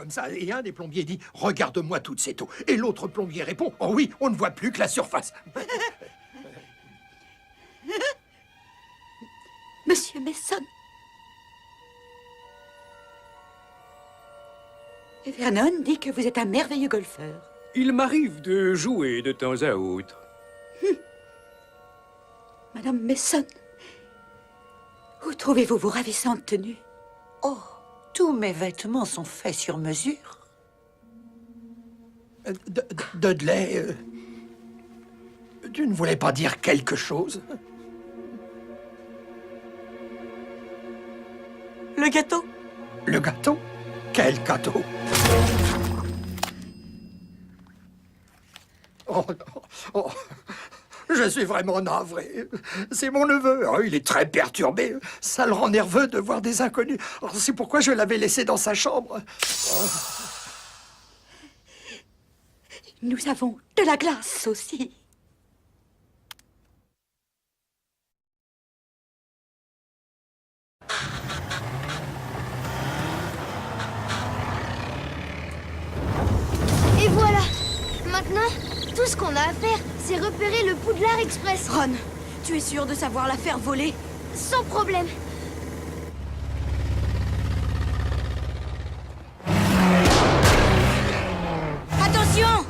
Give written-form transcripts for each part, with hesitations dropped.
comme ça, et un des plombiers dit « Regarde-moi toute cette eau ». Et l'autre plombier répond « Oh oui, on ne voit plus que la surface ». Monsieur Mason. Vernon dit que vous êtes un merveilleux golfeur. Il m'arrive de jouer de temps à autre. Madame Mason, où trouvez-vous vos ravissantes tenues? Oh, tous mes vêtements sont faits sur mesure. Dudley, tu ne voulais pas dire quelque chose? Le gâteau? Le gâteau? Quel gâteau? Oh, oh, je suis vraiment navré. C'est mon neveu. Oh, il est très perturbé. Ça le rend nerveux de voir des inconnus. Oh, c'est pourquoi je l'avais laissé dans sa chambre. Oh. Nous avons de la glace aussi. Et voilà. Maintenant, tout ce qu'on a à faire, c'est repérer le Poudlard Express. Ron, tu es sûr de savoir la faire voler? Sans problème. Attention!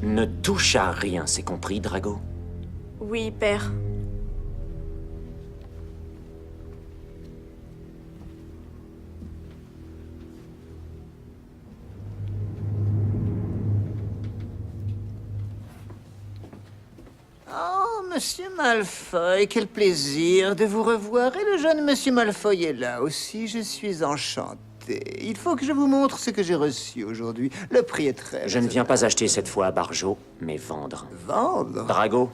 Ne touche à rien, c'est compris, Drago? Oui, père. Oh, Monsieur Malfoy, quel plaisir de vous revoir. Et le jeune Monsieur Malfoy est là aussi, je suis enchanté. Il faut que je vous montre ce que j'ai reçu aujourd'hui. Le prix est très... Je ne viens pas acheter cette fois à Barjo, mais vendre. Vendre? Drago?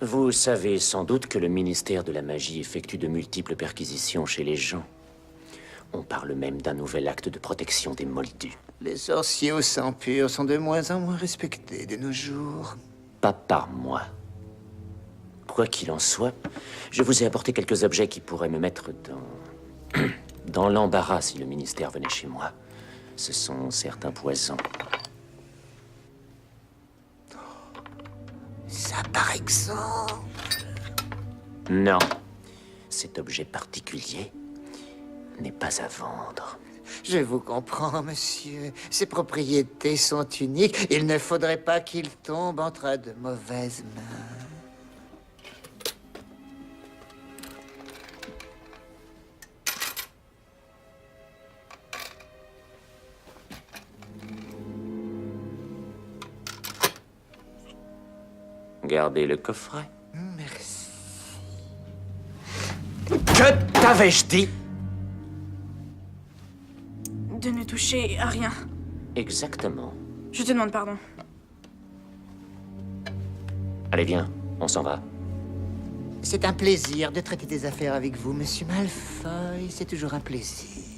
Vous savez sans doute que le ministère de la Magie effectue de multiples perquisitions chez les gens. On parle même d'un nouvel acte de protection des Moldus. Les sorciers au sang pur sont de moins en moins respectés de nos jours. Pas par moi. Quoi qu'il en soit, je vous ai apporté quelques objets qui pourraient me mettre dans l'embarras si le ministère venait chez moi. Ce sont certains poisons. Ça, par exemple... Non. Cet objet particulier n'est pas à vendre. Je vous comprends, monsieur. Ses propriétés sont uniques. Il ne faudrait pas qu'il tombe entre de mauvaises mains. Gardez le coffret. Merci. Que t'avais-je dit? De ne toucher à rien. Exactement. Je te demande pardon. Allez, viens, on s'en va. C'est un plaisir de traiter des affaires avec vous, monsieur Malfoy. C'est toujours un plaisir.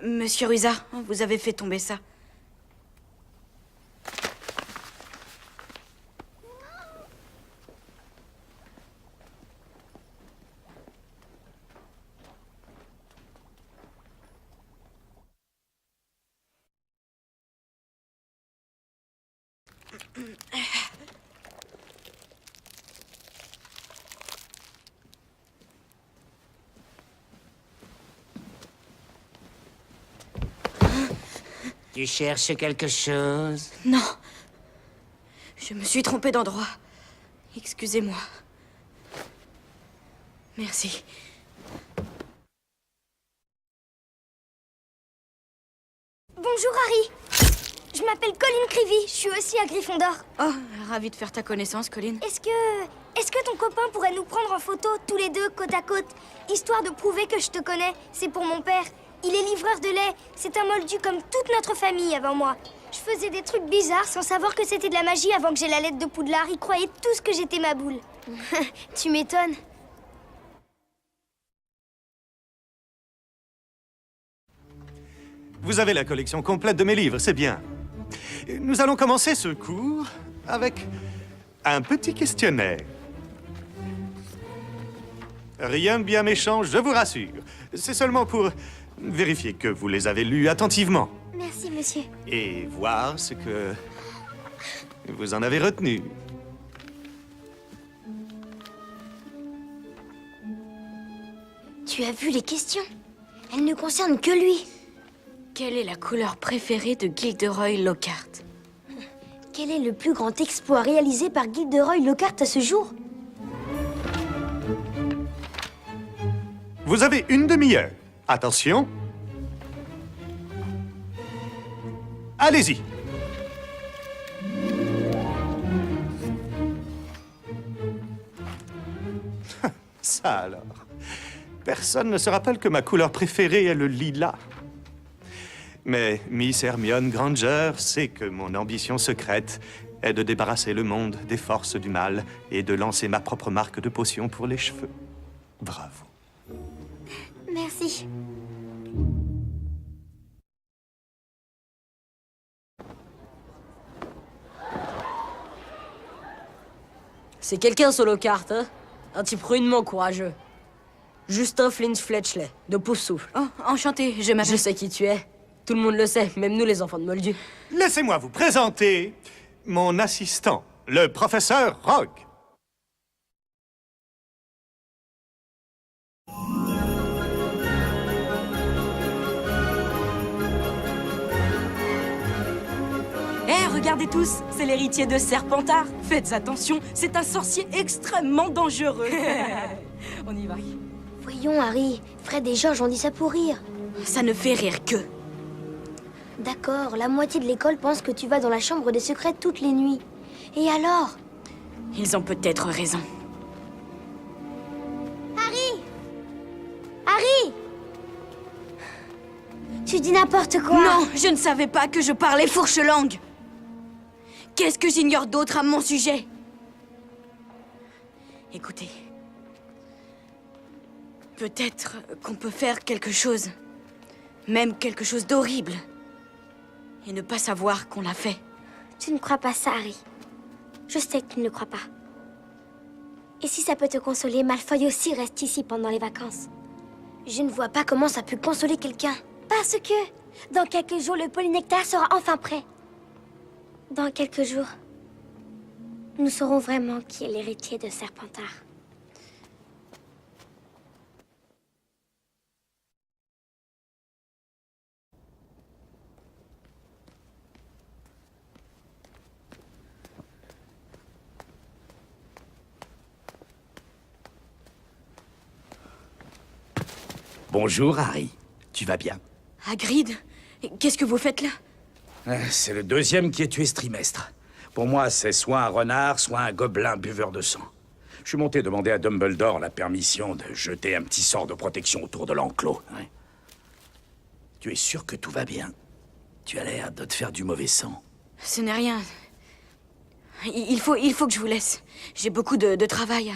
Monsieur Ruza, vous avez fait tomber ça. Tu cherches quelque chose? Non. Je me suis trompée d'endroit. Excusez-moi. Merci. Bonjour Harry. Je m'appelle Colin Creevy, je suis aussi à Gryffondor. Oh, ravie de faire ta connaissance, Colin. Est-ce que ton copain pourrait nous prendre en photo tous les deux côte à côte, histoire de prouver que je te connais? C'est pour mon père. Il est livreur de lait. C'est un moldu comme toute notre famille avant moi. Je faisais des trucs bizarres sans savoir que c'était de la magie avant que j'ai la lettre de Poudlard. Il croyait tous que j'étais ma boule. Tu m'étonnes. Vous avez la collection complète de mes livres, c'est bien. Nous allons commencer ce cours avec un petit questionnaire. Rien de bien méchant, je vous rassure. C'est seulement pour vérifier que vous les avez lus attentivement. Merci, monsieur. Et voir ce que vous en avez retenu. Tu as vu les questions? Elles ne concernent que lui. Quelle est la couleur préférée de Gilderoy Lockhart? Quel est le plus grand exploit réalisé par Gilderoy Lockhart à ce jour? Vous avez une demi-heure. Attention. Allez-y. Ça alors. Personne ne se rappelle que ma couleur préférée est le lilas. Mais Miss Hermione Granger sait que mon ambition secrète est de débarrasser le monde des forces du mal et de lancer ma propre marque de potion pour les cheveux. Bravo. Merci. C'est quelqu'un sur Lockhart, hein? Un type rudement courageux. Justin Flint Fletchley, de Poufsouffle. Oh, enchanté, je m'appelle... Je sais qui tu es. Tout le monde le sait, même nous les enfants de Moldu. Laissez-moi vous présenter mon assistant, le professeur Rogue. Eh, regardez tous, c'est l'héritier de Serpentard. Faites attention, c'est un sorcier extrêmement dangereux. On y va. Voyons, Harry. Fred et George ont dit ça pour rire. Ça ne fait rire que... D'accord, la moitié de l'école pense que tu vas dans la chambre des secrets toutes les nuits. Et alors? Ils ont peut-être raison. Harry! Harry! Tu dis n'importe quoi. Non, je ne savais pas que je parlais fourche-langue. Qu'est-ce que j'ignore d'autre à mon sujet? Écoutez. Peut-être qu'on peut faire quelque chose. Même quelque chose d'horrible. Et ne pas savoir qu'on l'a fait. Tu ne crois pas ça, Harry. Je sais que tu ne le crois pas. Et si ça peut te consoler, Malfoy aussi reste ici pendant les vacances. Je ne vois pas comment ça peut consoler quelqu'un. Parce que, dans quelques jours, le polynectar sera enfin prêt. Dans quelques jours, nous saurons vraiment qui est l'héritier de Serpentard. Bonjour, Harry. Tu vas bien? Hagrid, qu'est-ce que vous faites là? C'est le deuxième qui est tué ce trimestre. Pour moi, c'est soit un renard, soit un gobelin buveur de sang. Je suis monté demander à Dumbledore la permission de jeter un petit sort de protection autour de l'enclos. Ouais. Tu es sûr que tout va bien? Tu as l'air de te faire du mauvais sang. Ce n'est rien. Il faut que je vous laisse. J'ai beaucoup de travail à...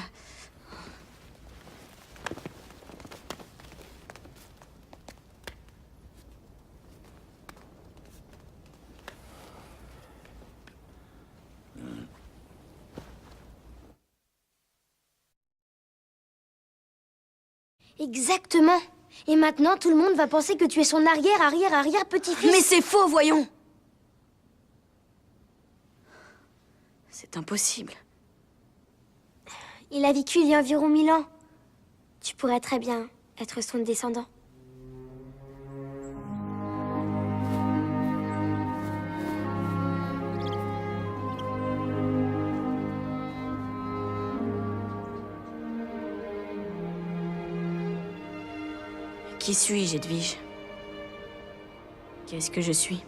Exactement. Et maintenant, tout le monde va penser que tu es son arrière-petit-fils. Mais c'est faux, voyons. C'est impossible. Il a vécu il y a environ 1000 ans. Tu pourrais très bien être son descendant. Qui suis-je, Edwige? Qu'est-ce que je suis?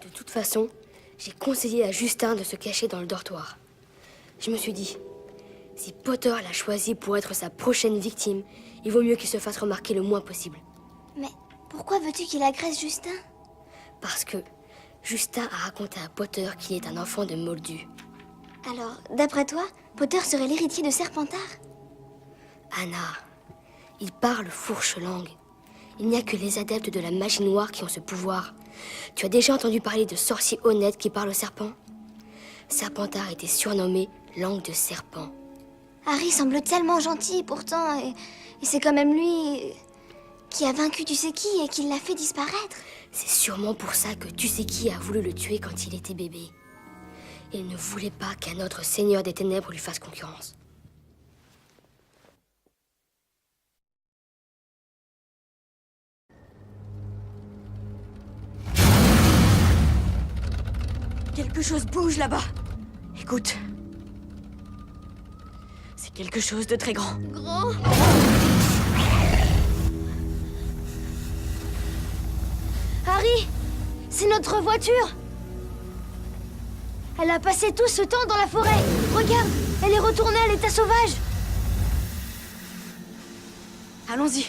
De toute façon, j'ai conseillé à Justin de se cacher dans le dortoir. Je me suis dit, si Potter l'a choisi pour être sa prochaine victime, il vaut mieux qu'il se fasse remarquer le moins possible. Mais pourquoi veux-tu qu'il agresse Justin? Parce que Justin a raconté à Potter qu'il est un enfant de Moldu. Alors, d'après toi, Potter serait l'héritier de Serpentard? Anna, il parle fourche-langue. Il n'y a que les adeptes de la magie noire qui ont ce pouvoir. Tu as déjà entendu parler de sorciers honnêtes qui parlent aux serpents? Serpentard était surnommé langue de serpent. Harry semble tellement gentil pourtant, et c'est quand même lui qui a vaincu tu sais qui et qui l'a fait disparaître. C'est sûrement pour ça que tu sais qui a voulu le tuer quand il était bébé. Il ne voulait pas qu'un autre seigneur des ténèbres lui fasse concurrence. Quelque chose bouge là-bas. Écoute. C'est quelque chose de très grand. Grand? Harry, c'est notre voiture. Elle a passé tout ce temps dans la forêt. Regarde, elle est retournée à l'état sauvage. Allons-y.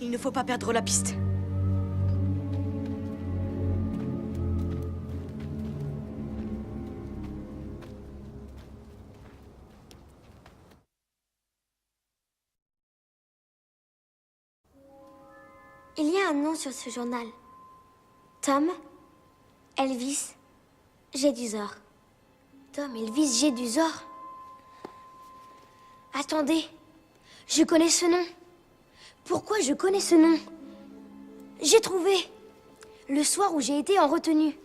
Il ne faut pas perdre la piste. Il y a un nom sur ce journal. Tom, Elvis, Jedusor. Tom, Elvis, Jedusor. Attendez, je connais ce nom. Pourquoi je connais ce nom? J'ai trouvé. Le soir où j'ai été en retenue,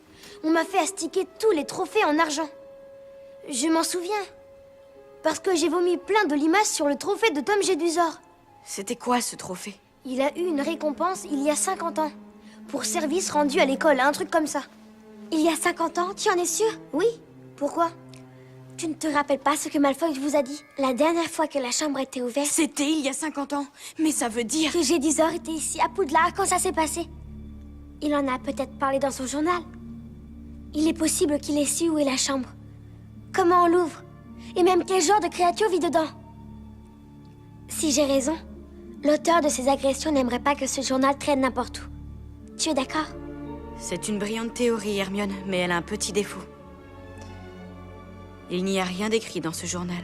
on m'a fait astiquer tous les trophées en argent. Je m'en souviens. Parce que j'ai vomi plein de limaces sur le trophée de Tom Jedusor. C'était quoi ce trophée? Il a eu une récompense il y a 50 ans. Pour service rendu à l'école, un truc comme ça. Il y a 50 ans, tu en es sûr? Oui. Pourquoi? Tu ne te rappelles pas ce que Malfoy vous a dit? La dernière fois que la chambre était ouverte... C'était il y a 50 ans. Mais ça veut dire... que Jedusor était ici à Poudlard quand ça s'est passé. Il en a peut-être parlé dans son journal. Il est possible qu'il ait su où est la chambre. Comment on l'ouvre. Et même quel genre de créature vit dedans. Si j'ai raison, l'auteur de ces agressions n'aimerait pas que ce journal traîne n'importe où. Tu es d'accord? C'est une brillante théorie, Hermione, mais elle a un petit défaut. Il n'y a rien d'écrit dans ce journal.